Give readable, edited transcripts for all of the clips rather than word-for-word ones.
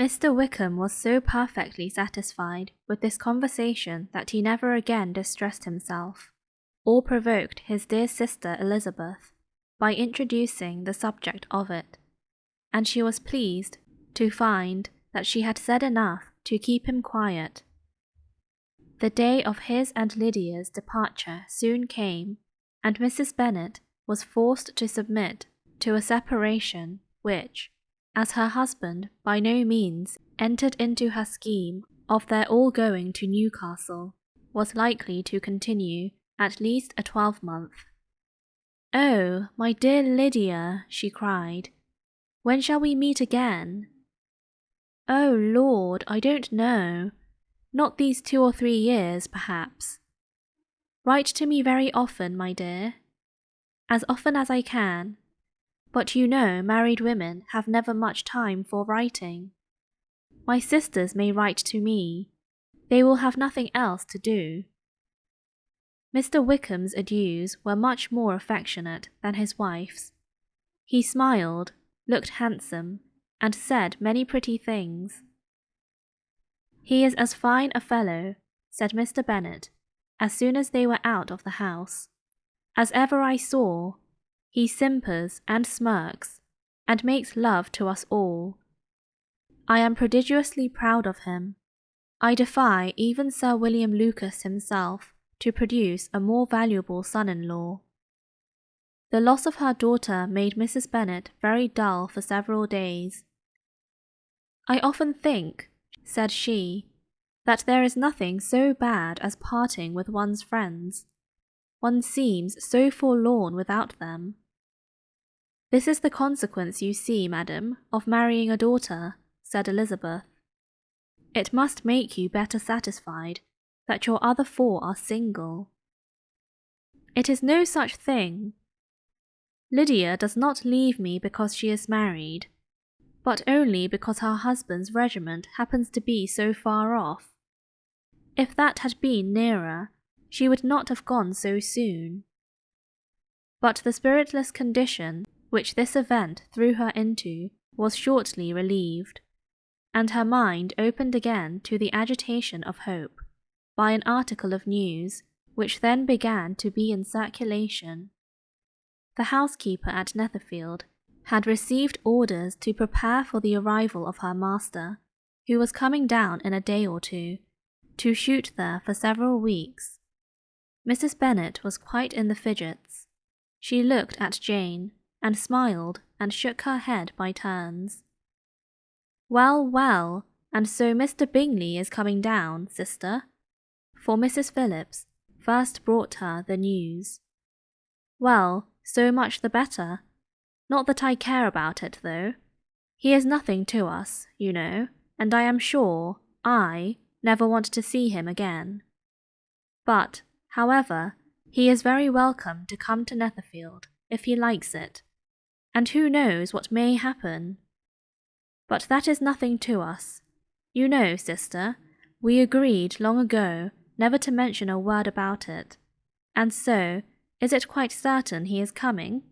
Mr. Wickham was so perfectly satisfied with this conversation that he never again distressed himself, or provoked his dear sister Elizabeth, by introducing the subject of it, and she was pleased to find that she had said enough to keep him quiet. The day of his and Lydia's departure soon came, and Mrs. Bennet was forced to submit to a separation which, as her husband by no means entered into her scheme of their all going to Newcastle, was likely to continue at least a 12-month. "Oh, my dear Lydia," she cried, "when shall we meet again?" "Oh, Lord, I don't know. Not these 2 or 3 years, perhaps. Write to me very often, my dear. As often as I can. But you know married women have never much time for writing. My sisters may write to me. They will have nothing else to do." Mr. Wickham's adieus were much more affectionate than his wife's. He smiled, looked handsome, and said many pretty things. "He is as fine a fellow," said Mr. Bennet, as soon as they were out of the house, "as ever I saw. He simpers and smirks, and makes love to us all. I am prodigiously proud of him. I defy even Sir William Lucas himself to produce a more valuable son-in-law." The loss of her daughter made Mrs. Bennet very dull for several days. "I often think," said she, "that there is nothing so bad as parting with one's friends. One seems so forlorn without them." "This is the consequence, you see, madam, of marrying a daughter," said Elizabeth. "It must make you better satisfied that your other 4 are single." "It is no such thing. Lydia does not leave me because she is married, but only because her husband's regiment happens to be so far off. If that had been nearer, she would not have gone so soon." But the spiritless condition which this event threw her into was shortly relieved, and her mind opened again to the agitation of hope by an article of news which then began to be in circulation. The housekeeper at Netherfield had received orders to prepare for the arrival of her master, who was coming down in a day or two, to shoot there for several weeks. Mrs. Bennet was quite in the fidgets. She looked at Jane, and smiled and shook her head by turns. "Well, well, and so Mr. Bingley is coming down, sister?" For Mrs. Phillips first brought her the news. "Well, so much the better. Not that I care about it, though. He is nothing to us, you know, and I am sure I never want to see him again. But, however, he is very welcome to come to Netherfield, if he likes it, and who knows what may happen? But that is nothing to us. You know, sister, we agreed long ago never to mention a word about it, and so, is it quite certain he is coming?"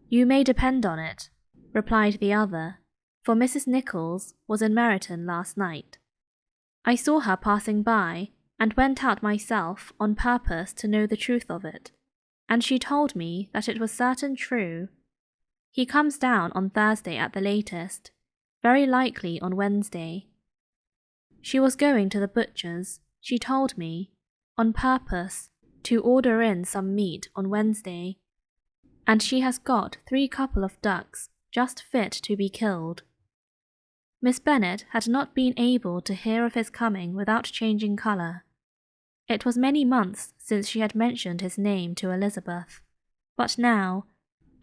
"You may depend on it," replied the other, "for Mrs. Nichols was in Meryton last night. I saw her passing by, and went out myself on purpose to know the truth of it, and she told me that it was certain true. He comes down on Thursday at the latest, very likely on Wednesday. She was going to the butcher's, she told me, on purpose to order in some meat on Wednesday, and she has got 3 couple of ducks just fit to be killed." Miss Bennet had not been able to hear of his coming without changing colour. It was many months since she had mentioned his name to Elizabeth, but now,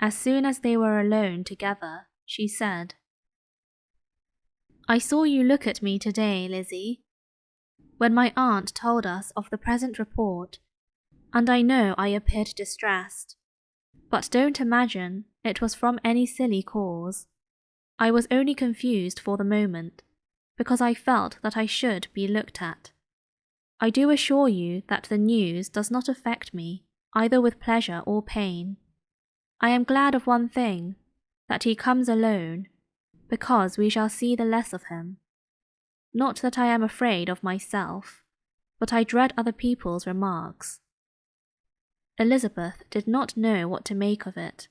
as soon as they were alone together, she said, "I saw you look at me today, Lizzie, when my aunt told us of the present report, and I know I appeared distressed. But don't imagine it was from any silly cause. I was only confused for the moment, because I felt that I should be looked at. I do assure you that the news does not affect me, either with pleasure or pain. I am glad of one thing, that he comes alone, because we shall see the less of him. Not that I am afraid of myself, but I dread other people's remarks." Elizabeth did not know what to make of it.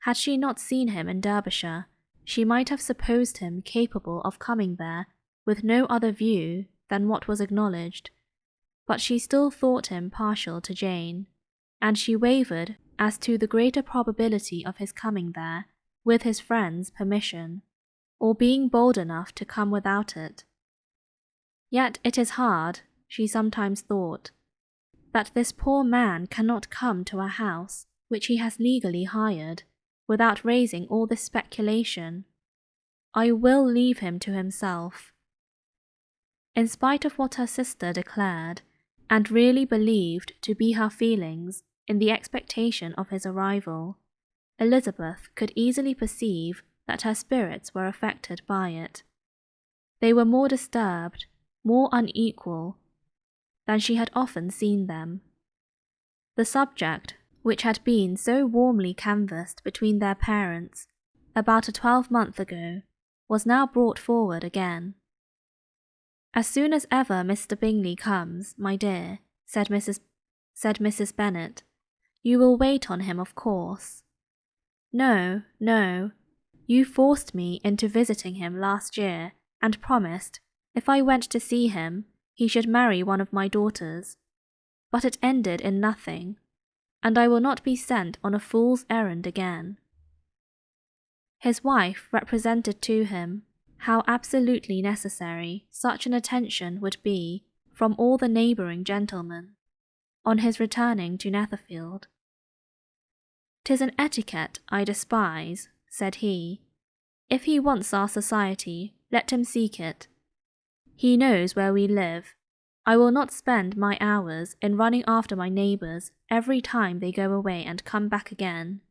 Had she not seen him in Derbyshire, she might have supposed him capable of coming there with no other view than what was acknowledged, but she still thought him partial to Jane, and she wavered as to the greater probability of his coming there with his friend's permission, or being bold enough to come without it. Yet it is hard, she sometimes thought, that this poor man cannot come to a house which he has legally hired, without raising all this speculation. I will leave him to himself. In spite of what her sister declared, and really believed to be her feelings in the expectation of his arrival, Elizabeth could easily perceive that her spirits were affected by it. They were more disturbed, more unequal, than she had often seen them. The subject, which had been so warmly canvassed between their parents about a 12-month ago, was now brought forward again. "As soon as ever Mr. Bingley comes, my dear," said Mrs. Bennet, "you will wait on him, of course." "No, no. You forced me into visiting him last year, and promised, if I went to see him, he should marry one of my daughters. But it ended in nothing, and I will not be sent on a fool's errand again." His wife represented to him how absolutely necessary such an attention would be from all the neighbouring gentlemen, on his returning to Netherfield. "'Tis an etiquette I despise," said he. "If he wants our society, let him seek it. He knows where we live. I will not spend my hours in running after my neighbours every time they go away and come back again.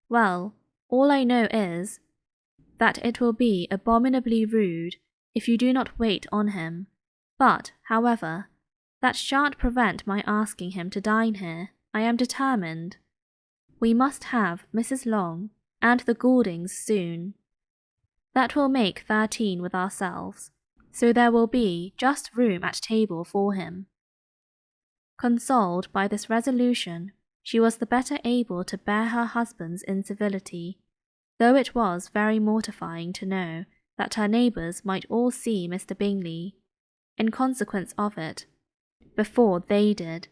Well, all I know is, that it will be abominably rude if you do not wait on him, but, however, that shan't prevent my asking him to dine here. I am determined. We must have Mrs. Long and the Gouldings soon. That will make 13 with ourselves, so there will be just room at table for him." Consoled by this resolution, she was the better able to bear her husband's incivility, though it was very mortifying to know that her neighbours might all see Mr. Bingley, in consequence of it, before they did,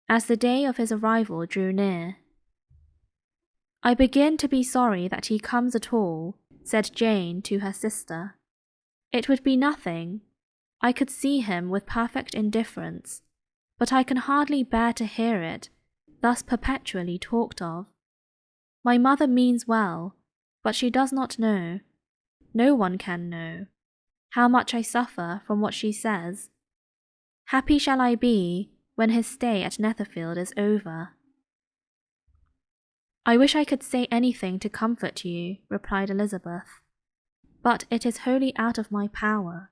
as the day of his arrival drew near. "I begin to be sorry that he comes at all," said Jane to her sister. "It would be nothing. I could see him with perfect indifference, but I can hardly bear to hear it thus perpetually talked of. My mother means well, but she does not know, no one can know, how much I suffer from what she says. Happy shall I be when his stay at Netherfield is over." "I wish I could say anything to comfort you," replied Elizabeth, "but it is wholly out of my power.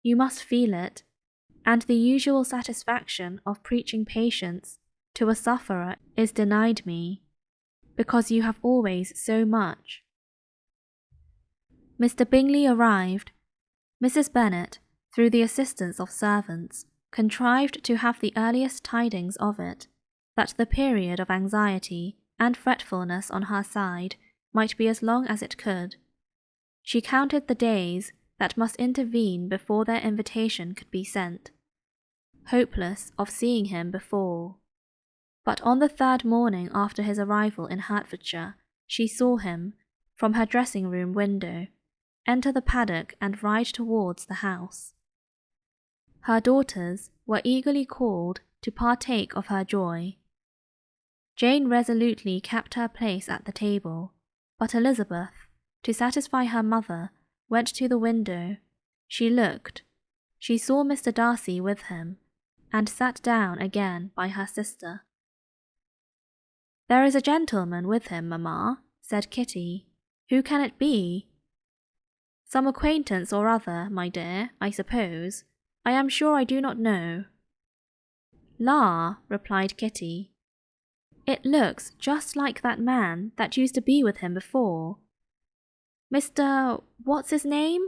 You must feel it, and the usual satisfaction of preaching patience to a sufferer is denied me, because you have always so much." Mr. Bingley arrived. Mrs. Bennet, through the assistance of servants, contrived to have the earliest tidings of it, that the period of anxiety and fretfulness on her side might be as long as it could. She counted the days that must intervene before their invitation could be sent, hopeless of seeing him before. But on the 3rd morning after his arrival in Hertfordshire, she saw him, from her dressing-room window, enter the paddock and ride towards the house. Her daughters were eagerly called to partake of her joy. Jane resolutely kept her place at the table, but Elizabeth, to satisfy her mother, went to the window. She looked. She saw Mr. Darcy with him, and sat down again by her sister. "There is a gentleman with him, mamma," said Kitty. "Who can it be?" "Some acquaintance or other, my dear, I suppose. I am sure I do not know." "La," replied Kitty, "it looks just like that man that used to be with him before." What's his name?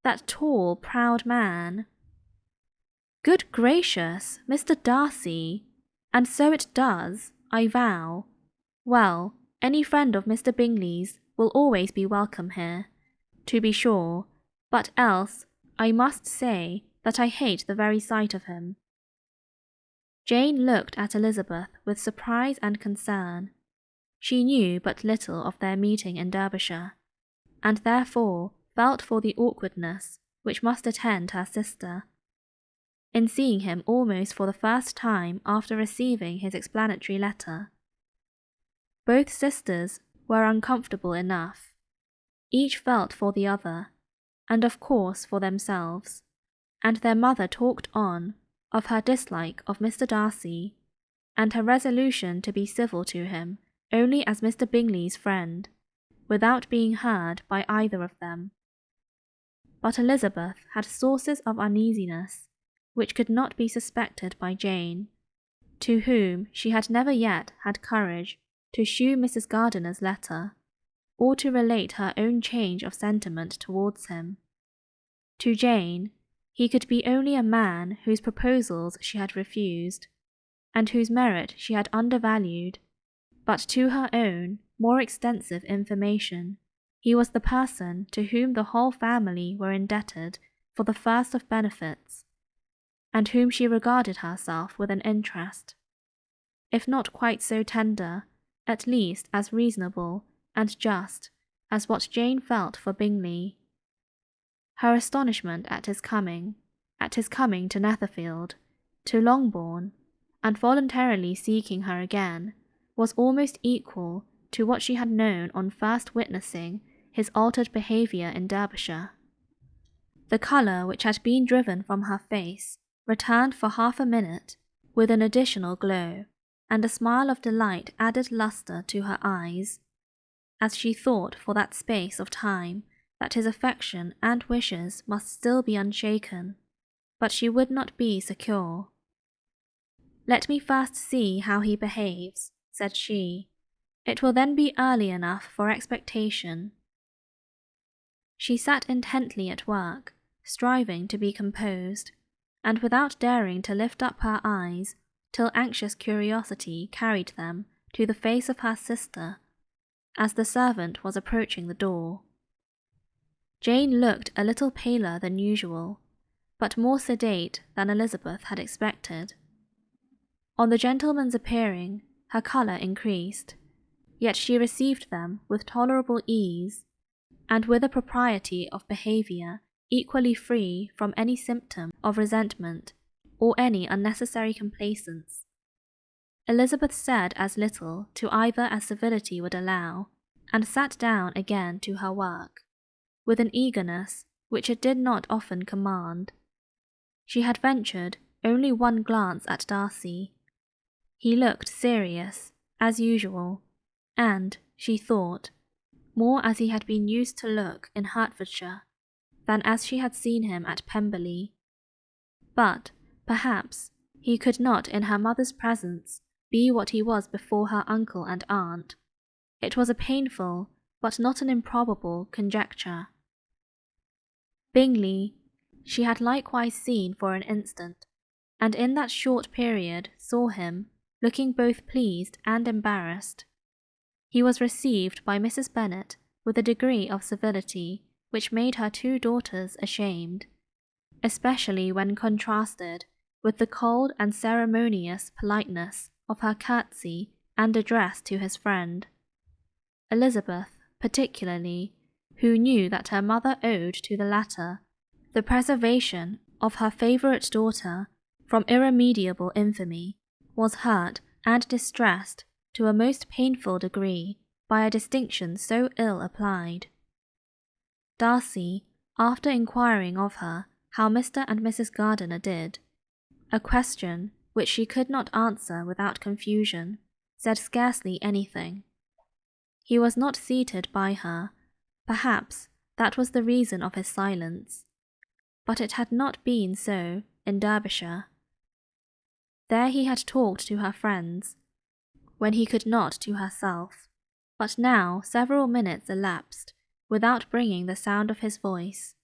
That tall, proud man. Good gracious, Mr. Darcy! And so it does, I vow. Well, any friend of Mr. Bingley's will always be welcome here, to be sure, but else I must say that I hate the very sight of him. Jane looked at Elizabeth with surprise and concern. She knew but little of their meeting in Derbyshire, and therefore felt for the awkwardness which must attend her sister in seeing him almost for the first time after receiving his explanatory letter. Both sisters were uncomfortable enough. Each felt for the other, and of course for themselves, and their mother talked on of her dislike of Mr. Darcy, and her resolution to be civil to him only as Mr. Bingley's friend, without being heard by either of them. But Elizabeth had sources of uneasiness which could not be suspected by Jane, to whom she had never yet had courage to shew Mrs. Gardiner's letter, or to relate her own change of sentiment towards him. To Jane, he could be only a man whose proposals she had refused, and whose merit she had undervalued, but to her own, more extensive information, he was the person to whom the whole family were indebted for the first of benefits, and whom she regarded herself with an interest, if not quite so tender, at least as reasonable and just as what Jane felt for Bingley. Her astonishment at his coming to Netherfield, to Longbourn, and voluntarily seeking her again, was almost equal to what she had known on first witnessing his altered behaviour in Derbyshire. The colour which had been driven from her face returned for half a minute with an additional glow, and a smile of delight added lustre to her eyes, as she thought for that space of time that his affection and wishes must still be unshaken, but she would not be secure. "Let me first see how he behaves," said she. "It will then be early enough for expectation." She sat intently at work, striving to be composed, and without daring to lift up her eyes till anxious curiosity carried them to the face of her sister, as the servant was approaching the door. Jane looked a little paler than usual, but more sedate than Elizabeth had expected. On the gentleman's appearing, her colour increased, yet she received them with tolerable ease, and with a propriety of behaviour equally free from any symptom of resentment or any unnecessary complaisance. Elizabeth said as little to either as civility would allow, and sat down again to her work, with an eagerness which it did not often command. She had ventured only one glance at Darcy. He looked serious, as usual, and, she thought, more as he had been used to look in Hertfordshire than as she had seen him at Pemberley. But, perhaps, he could not in her mother's presence be what he was before her uncle and aunt. It was a painful, but not an improbable, conjecture. Bingley she had likewise seen for an instant, and in that short period saw him, looking both pleased and embarrassed. He was received by Mrs. Bennet with a degree of civility which made her two daughters ashamed, especially when contrasted with the cold and ceremonious politeness of her curtsy and address to his friend. Elizabeth, particularly, who knew that her mother owed to the latter the preservation of her favourite daughter from irremediable infamy, was hurt and distressed to a most painful degree by a distinction so ill applied. Darcy, after inquiring of her how Mr. and Mrs. Gardiner did, a question which she could not answer without confusion, said scarcely anything. He was not seated by her, perhaps that was the reason of his silence, but it had not been so in Derbyshire. There he had talked to her friends, when he could not to herself, but now several minutes elapsed without bringing the sound of his voice,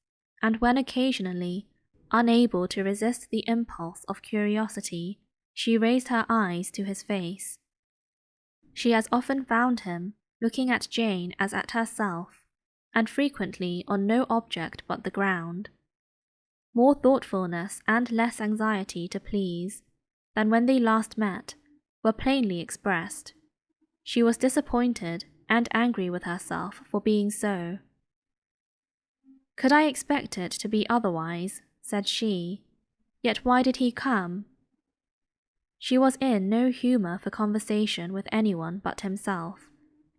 and when occasionally, unable to resist the impulse of curiosity, she raised her eyes to his face. She has often found him looking at Jane as at herself, and frequently on no object but the ground. More thoughtfulness and less anxiety to please than when they last met were plainly expressed. She was disappointed and angry with herself for being so. "Could I expect it to be otherwise?" said she. "Yet why did he come?" She was in no humour for conversation with anyone but himself,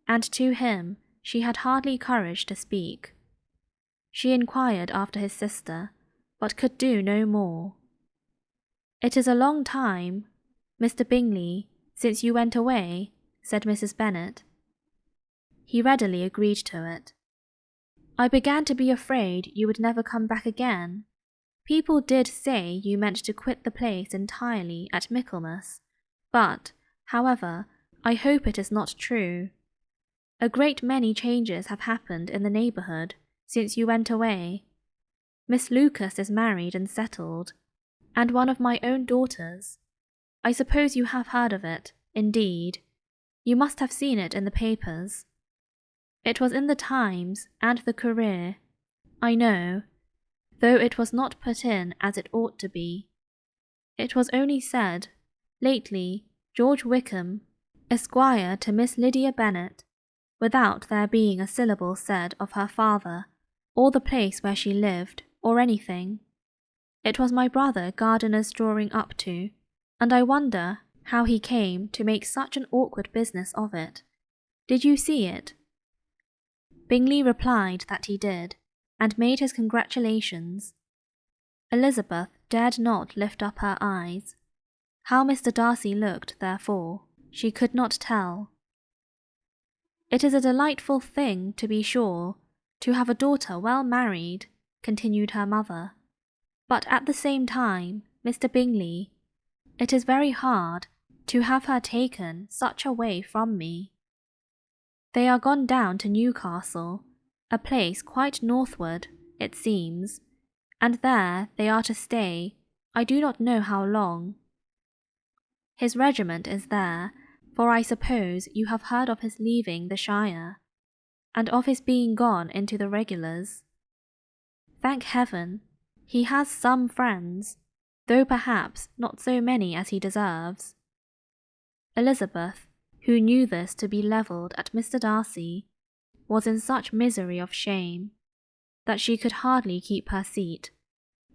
and to him she had hardly courage to speak. She inquired after his sister, but could do no more. "It is a long time, Mr. Bingley, since you went away," said Mrs. Bennet. He readily agreed to it. "I began to be afraid you would never come back again. People did say you meant to quit the place entirely at Michaelmas, but, however, I hope it is not true. A great many changes have happened in the neighbourhood since you went away. Miss Lucas is married and settled, and one of my own daughters. I suppose you have heard of it, indeed. You must have seen it in the papers. It was in the Times and the Courier, I know, though it was not put in as it ought to be. It was only said, lately, George Wickham, Esquire to Miss Lydia Bennet, without there being a syllable said of her father, or the place where she lived, or anything. It was my brother Gardiner's drawing up to, and I wonder how he came to make such an awkward business of it. Did you see it?" Bingley replied that he did, and made his congratulations. Elizabeth dared not lift up her eyes. How Mr. Darcy looked, therefore, she could not tell. "It is a delightful thing, to be sure, to have a daughter well married," continued her mother. "But at the same time, Mr. Bingley, it is very hard to have her taken such a way from me. They are gone down to Newcastle, a place quite northward, it seems, and there they are to stay, I do not know how long. His regiment is there, for I suppose you have heard of his leaving the shire, and of his being gone into the regulars. Thank heaven, he has some friends, though perhaps not so many as he deserves." Elizabeth, who knew this to be levelled at Mr. Darcy, was in such misery of shame that she could hardly keep her seat.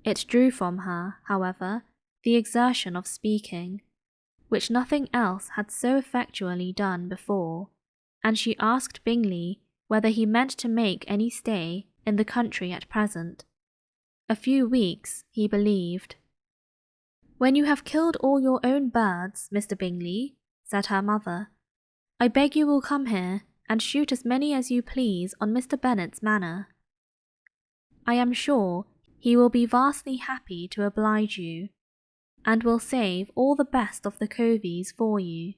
It drew from her, however, the exertion of speaking, which nothing else had so effectually done before, and she asked Bingley whether he meant to make any stay in the country at present. A few weeks, he believed. "When you have killed all your own birds, Mr. Bingley," said her mother, "I beg you will come here and shoot as many as you please on Mr. Bennet's manor. I am sure he will be vastly happy to oblige you, and will save all the best of the coveys for you."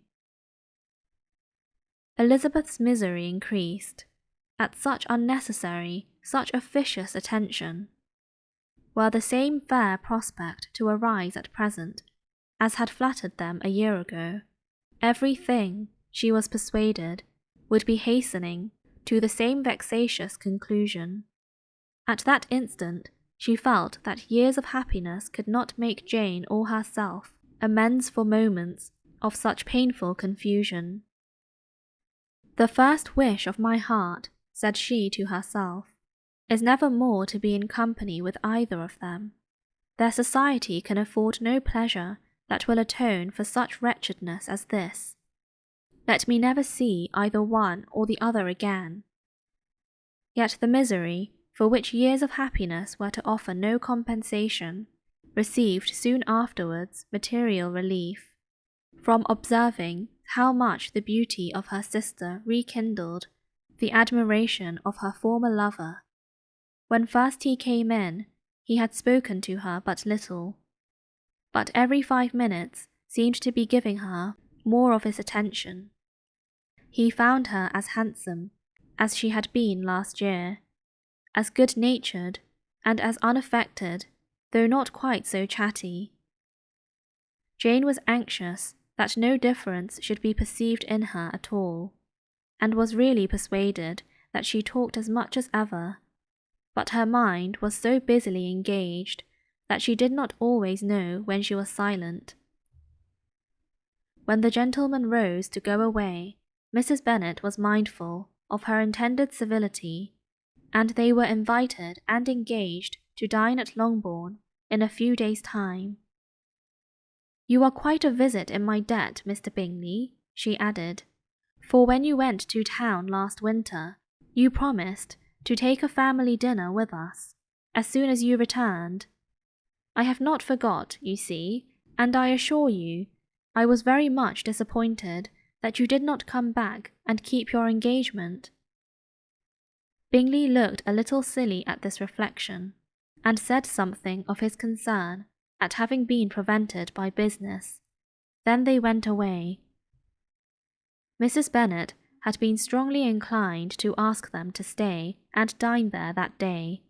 Elizabeth's misery increased at such unnecessary, such officious attention. Were the same fair prospect to arise at present as had flattered them a year ago, everything, she was persuaded, would be hastening to the same vexatious conclusion. At that instant she felt that years of happiness could not make Jane or herself amends for moments of such painful confusion. "The first wish of my heart," said she to herself, "is never more to be in company with either of them. Their society can afford no pleasure that will atone for such wretchedness as this. Let me never see either one or the other again." Yet the misery, for which years of happiness were to offer no compensation, received soon afterwards material relief, from observing how much the beauty of her sister rekindled the admiration of her former lover. When first he came in, he had spoken to her but little, but every 5 minutes seemed to be giving her more of his attention. He found her as handsome, as she had been last year, as good-natured and as unaffected, though not quite so chatty. Jane was anxious that no difference should be perceived in her at all, and was really persuaded that she talked as much as ever, but her mind was so busily engaged that she did not always know when she was silent. When the gentleman rose to go away, Mrs. Bennet was mindful of her intended civility, and they were invited and engaged to dine at Longbourn in a few days' time. "You are quite a visit in my debt, Mr. Bingley," she added, "for when you went to town last winter, you promised to take a family dinner with us, as soon as you returned. I have not forgot, you see, and I assure you, I was very much disappointed that you did not come back and keep your engagement." Bingley looked a little silly at this reflection, and said something of his concern at having been prevented by business. Then they went away. Mrs. Bennet had been strongly inclined to ask them to stay and dine there that day,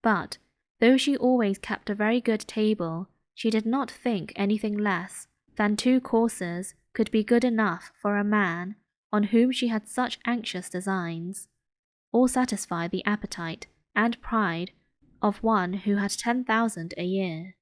but, though she always kept a very good table, she did not think anything less than 2 courses could be good enough for a man on whom she had such anxious designs, or satisfy the appetite and pride of one who had 10,000 a year.